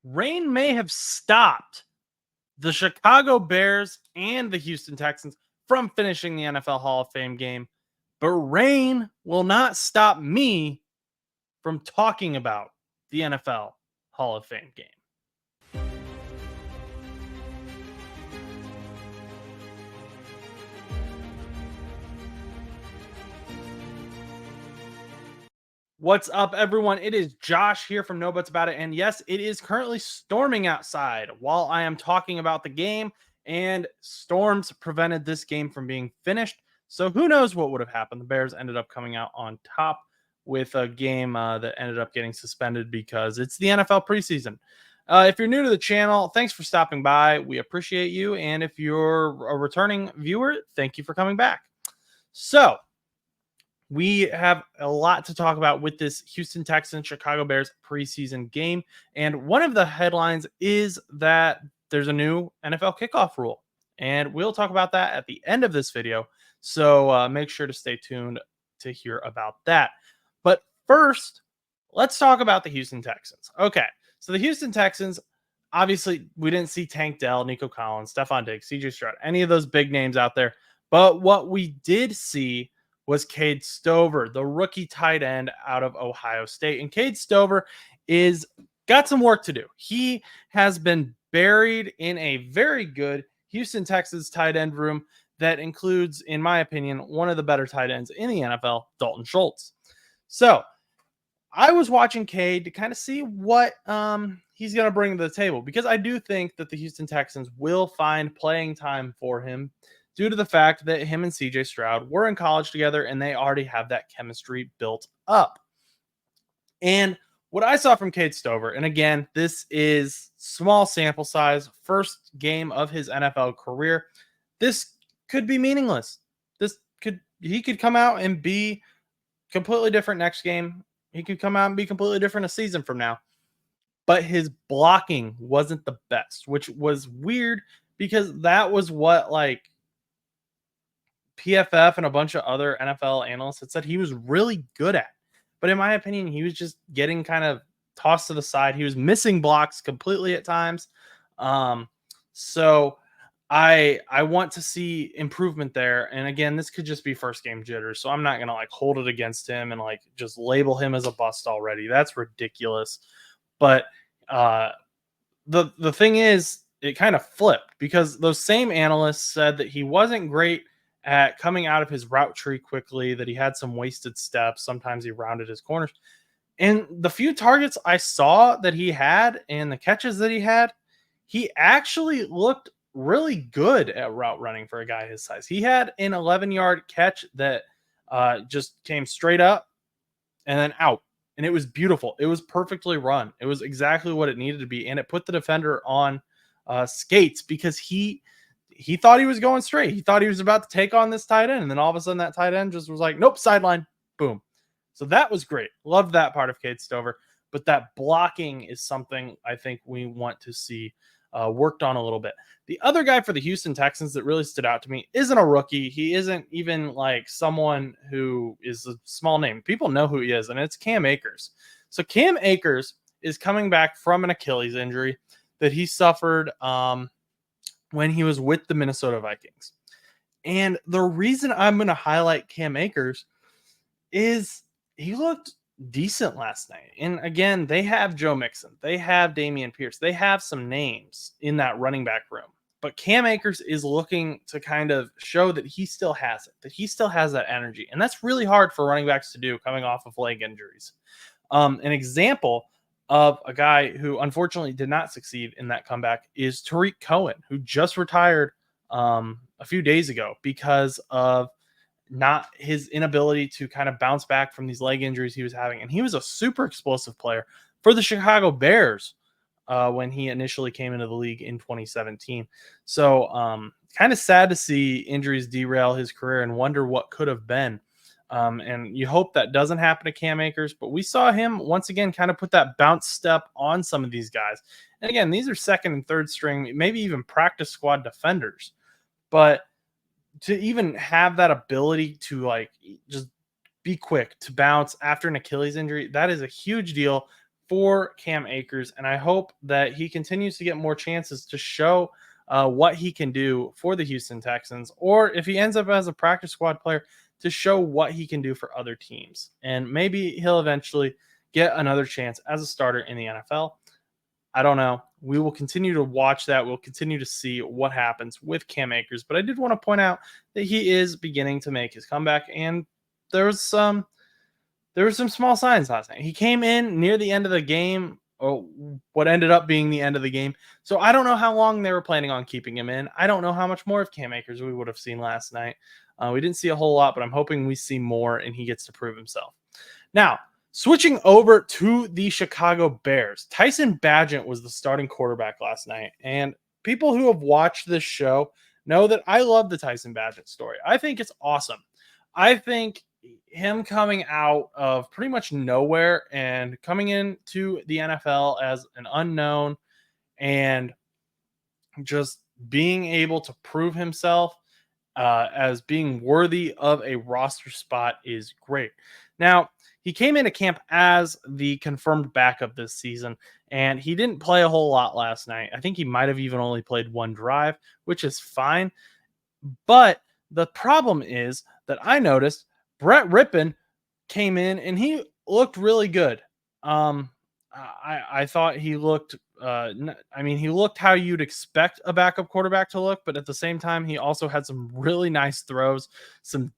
Rain may have stopped the Chicago Bears and the Houston Texans from finishing the NFL Hall of Fame game, but rain will not stop me from talking about the NFL Hall of Fame game. What's up, everyone? It is Josh here from No Buts About It. And yes, it is currently storming outside while I am talking about the game, and storms prevented this game from being finished. So who knows what would have happened? The Bears ended up coming out on top with a game that ended up getting suspended because it's the NFL preseason. If you're new to the channel, thanks for stopping by. We appreciate you. And if you're a returning viewer, thank you for coming back. So, we have a lot to talk about with this Houston Texans Chicago Bears preseason game. And one of the headlines is that there's a new NFL kickoff rule. And we'll talk about that at the end of this video. So make sure to stay tuned to hear about that. But first, let's talk about the Houston Texans. Okay, so the Houston Texans, obviously, we didn't see Tank Dell, Nico Collins, Stephon Diggs, CJ Stroud, any of those big names out there. But what we did see was Cade Stover, the rookie tight end out of Ohio State. And Cade Stover is got some work to do. He has been buried in a very good Houston Texans tight end room that includes, in my opinion, one of the better tight ends in the NFL, Dalton Schultz. So I was watching Cade to kind of see what he's going to bring to the table, because I do think that the Houston Texans will find playing time for him due to the fact that him and CJ Stroud were in college together and they already have that chemistry built up. And what I saw from Cade Stover, and again, this is small sample size, first game of his NFL career, this could be meaningless. He could come out and be completely different next game. He could come out and be completely different a season from now. But his blocking wasn't the best, which was weird because that was what PFF and a bunch of other NFL analysts had said he was really good at. But in my opinion, he was just getting kind of tossed to the side. He was missing blocks completely at times. So I want to see improvement there. And again, this could just be first game jitters. So I'm not going to hold it against him and just label him as a bust already. That's ridiculous. But the thing is, it kind of flipped because those same analysts said that he wasn't great at coming out of his route tree quickly, that he had some wasted steps. Sometimes he rounded his corners. And the few targets I saw that he had and the catches that he had, he actually looked really good at route running for a guy his size. He had an 11-yard catch that just came straight up and then out. And it was beautiful. It was perfectly run. It was exactly what it needed to be. And it put the defender on skates because he thought he was going straight. He thought he was about to take on this tight end. And then all of a sudden that tight end just was like, nope, sideline, boom. So that was great. Loved that part of Cade Stover. But that blocking is something I think we want to see worked on a little bit. The other guy for the Houston Texans that really stood out to me isn't a rookie. He isn't even someone who is a small name. People know who he is, and it's Cam Akers. So Cam Akers is coming back from an Achilles injury that he suffered when he was with the Minnesota Vikings. And the reason I'm going to highlight Cam Akers is he looked decent last night. And again, they have Joe Mixon. They have Dameon Pierce. They have some names in that running back room. But Cam Akers is looking to kind of show that he still has it, that he still has that energy. And that's really hard for running backs to do coming off of leg injuries. An example of a guy who unfortunately did not succeed in that comeback is Tariq Cohen, who just retired a few days ago because of not his inability to kind of bounce back from these leg injuries he was having. And he was a super explosive player for the Chicago Bears when he initially came into the league in 2017. So kind of sad to see injuries derail his career and wonder what could have been. And you hope that doesn't happen to Cam Akers, but we saw him once again kind of put that bounce step on some of these guys. And again, these are second and third string, maybe even practice squad defenders, but to even have that ability to just be quick, to bounce after an Achilles injury, that is a huge deal for Cam Akers, and I hope that he continues to get more chances to show what he can do for the Houston Texans, or if he ends up as a practice squad player, to show what he can do for other teams. And maybe he'll eventually get another chance as a starter in the NFL. I don't know. We will continue to watch that. We'll continue to see what happens with Cam Akers. But I did want to point out that he is beginning to make his comeback, and there were some small signs last night. He came in near the end of the game, or what ended up being the end of the game. So I don't know how long they were planning on keeping him in. I don't know how much more of Cam Akers we would have seen last night. We didn't see a whole lot, but I'm hoping we see more and he gets to prove himself. Now, switching over to the Chicago Bears, Tyson Bagent was the starting quarterback last night. And people who have watched this show know that I love the Tyson Bagent story. I think it's awesome. I think him coming out of pretty much nowhere and coming into the NFL as an unknown and just being able to prove himself as being worthy of a roster spot is great. Now, he came into camp as the confirmed backup this season, and he didn't play a whole lot last night. I think he might have even only played one drive, which is fine. But the problem is that I noticed Brett Rippon came in and he looked really good. I thought he looked. He looked how you'd expect a backup quarterback to look, but at the same time, he also had some really nice throws, some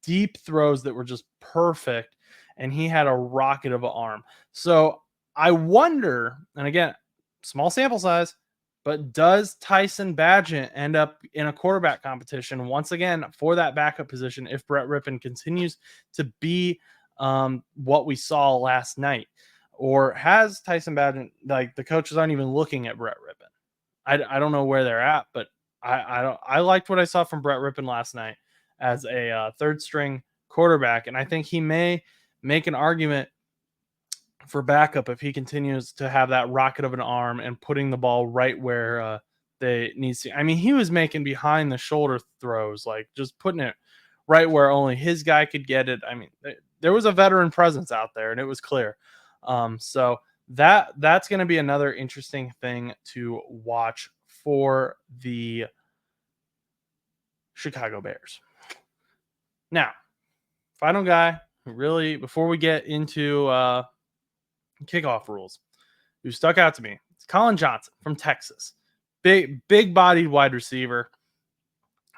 deep throws that were just perfect, and he had a rocket of an arm. So I wonder, and again, small sample size, but does Tyson Bagent end up in a quarterback competition once again for that backup position if Brett Rippon continues to be what we saw last night? Or has Tyson Bagent, like, the coaches aren't even looking at Brett Rippon? I don't know where they're at, but I liked what I saw from Brett Rippon last night as a third string quarterback, and I think he may make an argument for backup if he continues to have that rocket of an arm and putting the ball right where they needs to. I mean, he was making behind the shoulder throws, like just putting it right where only his guy could get it. I mean, there was a veteran presence out there, and it was clear. So that's going to be another interesting thing to watch for the Chicago Bears. Now, final guy, really, before we get into kickoff rules, who stuck out to me, it's Colin Johnson from Texas. Big bodied wide receiver.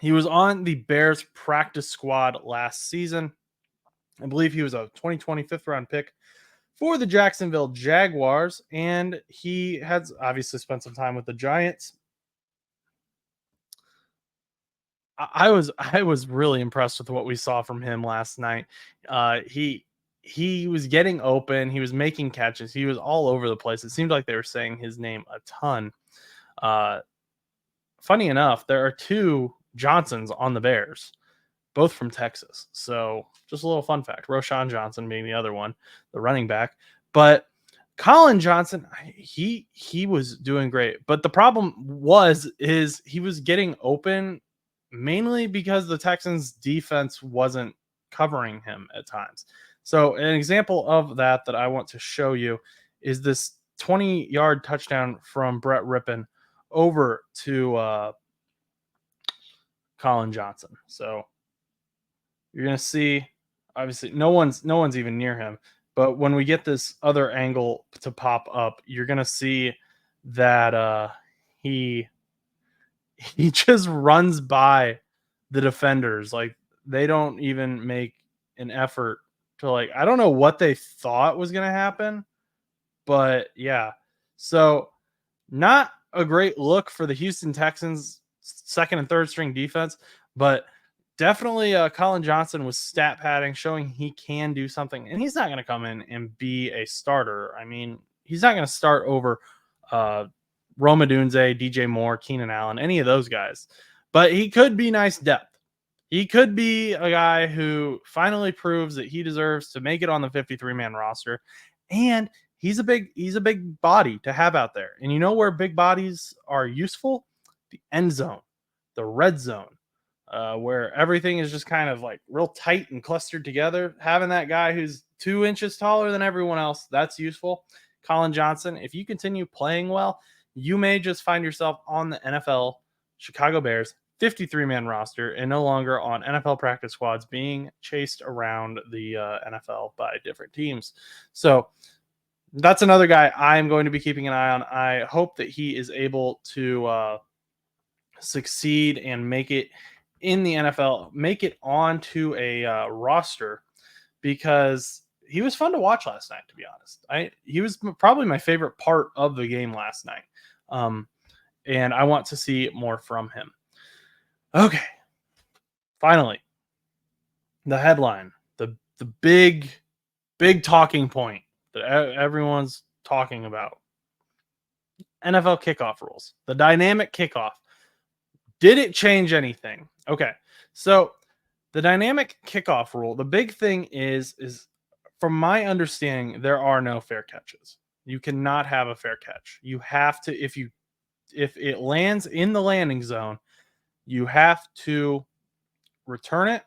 He was on the Bears practice squad last season. I believe he was a 2020 fifth round pick for the Jacksonville Jaguars, and he has obviously spent some time with the Giants. I was really impressed with what we saw from him last night. He was getting open, he was making catches, he was all over the place. It seemed like they were saying his name a ton. Funny enough, there are two Johnsons on the Bears, both from Texas. So just a little fun fact. Roshan Johnson being the other one, the running back. But Colin Johnson, he was doing great. But the problem is he was getting open mainly because the Texans defense wasn't covering him at times. So an example of that I want to show you is this 20-yard touchdown from Brett Rippon over to Colin Johnson. So you're going to see, obviously, no one's even near him. But when we get this other angle to pop up, you're going to see that he just runs by the defenders. Like, they don't even make an effort to, like, I don't know what they thought was going to happen, but yeah. So not a great look for the Houston Texans second and third string defense, but definitely Colin Johnson was stat padding, showing he can do something, and he's not going to come in and be a starter. I mean, he's not going to start over Rome Odunze, DJ Moore, Keenan Allen, any of those guys, but he could be nice depth. He could be a guy who finally proves that he deserves to make it on the 53-man roster, and he's a big body to have out there. And you know where big bodies are useful? The end zone, the red zone, where everything is just kind of like real tight and clustered together. Having that guy who's 2 inches taller than everyone else, that's useful. Colin Johnson, if you continue playing well, you may just find yourself on the NFL Chicago Bears 53-man roster and no longer on NFL practice squads being chased around the NFL by different teams. So that's another guy I'm going to be keeping an eye on. I hope that he is able to succeed and make it in the NFL, make it onto a roster, because he was fun to watch last night, to be honest. He was probably my favorite part of the game last night. And I want to see more from him. Okay. Finally, the headline, the big talking point that everyone's talking about. NFL kickoff rules. The dynamic kickoff. Did it change anything? Okay. So the dynamic kickoff rule, the big thing is from my understanding, there are no fair catches. You cannot have a fair catch. You have to, if it lands in the landing zone, you have to return it.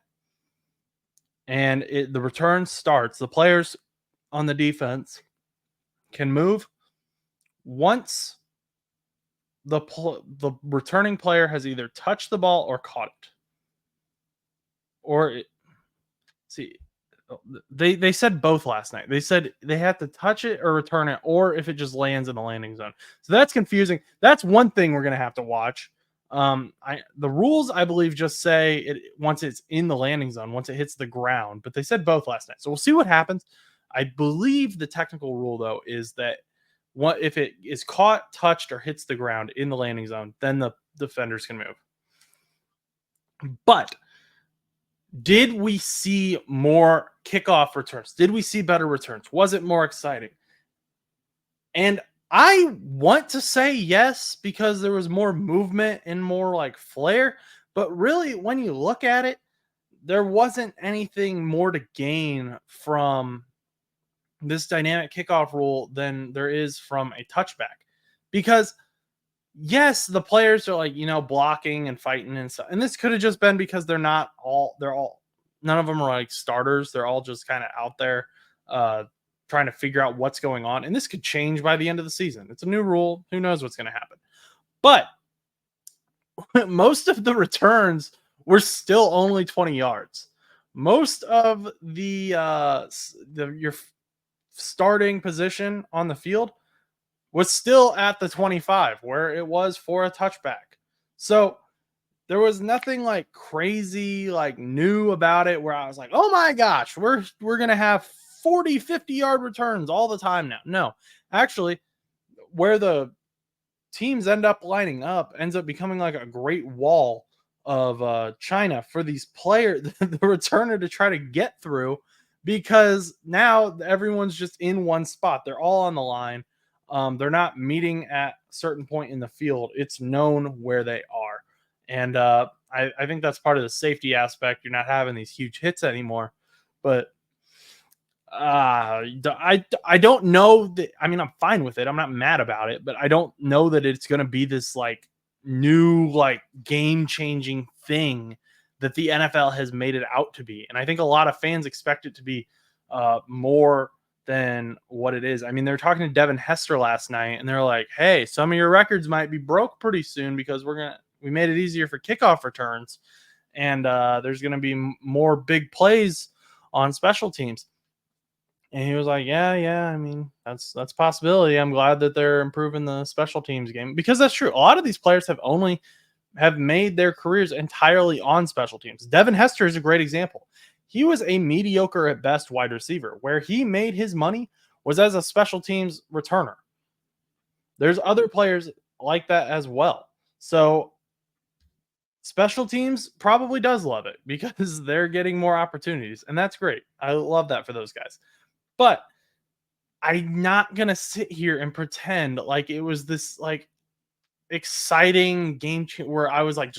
And the return starts. The players on the defense can move once the returning player has either touched the ball or caught it. Or they said both last night. They said they have to touch it or return it, or if it just lands in the landing zone. So that's confusing. That's one thing we're gonna have to watch. The rules, I believe, just say it once it's in the landing zone, once it hits the ground. But they said both last night, so we'll see what happens. I believe the technical rule, though, is that if it is caught, touched, or hits the ground in the landing zone, then the defenders can move. But did we see more kickoff returns? Did we see better returns? Was it more exciting? And I want to say yes, because there was more movement and more like flair. But really, when you look at it, there wasn't anything more to gain from this dynamic kickoff rule than there is from a touchback. Because yes, the players are like, blocking and fighting and stuff. And this could have just been because none of them are like starters. They're all just kind of out there trying to figure out what's going on. And this could change by the end of the season. It's a new rule. Who knows what's going to happen? But most of the returns were still only 20 yards. Most of your starting position on the field was still at the 25, where it was for a touchback. So there was nothing like crazy, like new about it, where I was like, oh my gosh, we're going to have 40, 50-yard returns all the time now. No, actually, where the teams end up lining up ends up becoming like a great wall of China for these players, the returner, to try to get through, because now everyone's just in one spot. They're all on the line. They're not meeting at a certain point in the field. It's known where they are. And I think that's part of the safety aspect. You're not having these huge hits anymore. But I don't know that. I mean, I'm fine with it. I'm not mad about it. But I don't know that it's going to be this like new, like game-changing thing that the NFL has made it out to be. And I think a lot of fans expect it to be more than what it is. I mean, they're talking to Devin Hester last night, and they're like, hey, some of your records might be broke pretty soon because we made it easier for kickoff returns, and there's going to be more big plays on special teams. And he was like, yeah, I mean, that's a possibility. I'm glad that they're improving the special teams game, because that's true. A lot of these players have made their careers entirely on special teams. Devin Hester is a great example. He was a mediocre at best wide receiver. Where he made his money was as a special teams returner. There's other players like that as well. So special teams probably does love it because they're getting more opportunities, and that's great. I love that for those guys. But I'm not going to sit here and pretend like it was this like exciting game where I was like,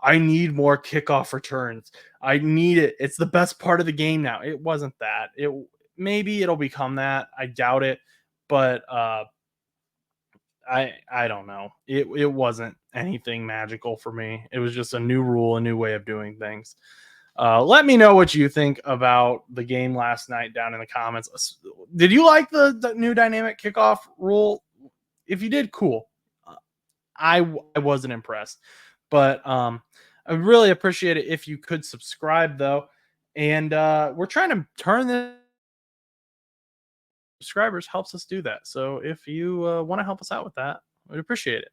I need more kickoff returns. I need it. It's the best part of the game now. It wasn't that. Maybe it'll become that. I doubt it. But I don't know. It wasn't anything magical for me. It was just a new rule, a new way of doing things. Let me know what you think about the game last night down in the comments. Did you like the new dynamic kickoff rule? If you did, cool. I wasn't impressed, but I really appreciate it if you could subscribe though. And we're trying to turn the subscribers helps us do that. So if you want to help us out with that, we'd appreciate it.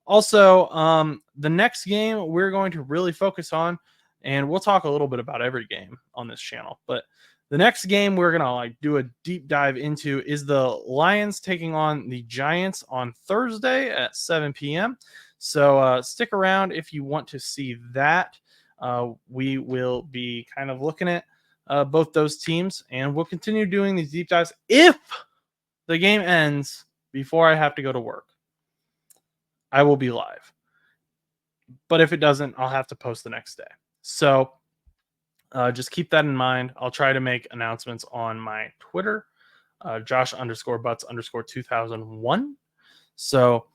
Also, the next game we're going to really focus on, and we'll talk a little bit about every game on this channel, but the next game we're gonna do a deep dive into is the Lions taking on the Giants on Thursday at 7 p.m. So stick around if you want to see that. We will be kind of looking at both those teams, and we'll continue doing these deep dives if the game ends before I have to go to work. I will be live. But if it doesn't, I'll have to post the next day. So just keep that in mind. I'll try to make announcements on my Twitter, Josh_Butts_2001. So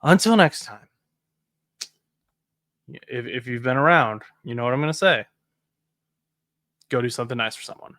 until next time, if you've been around, you know what I'm going to say. Go do something nice for someone.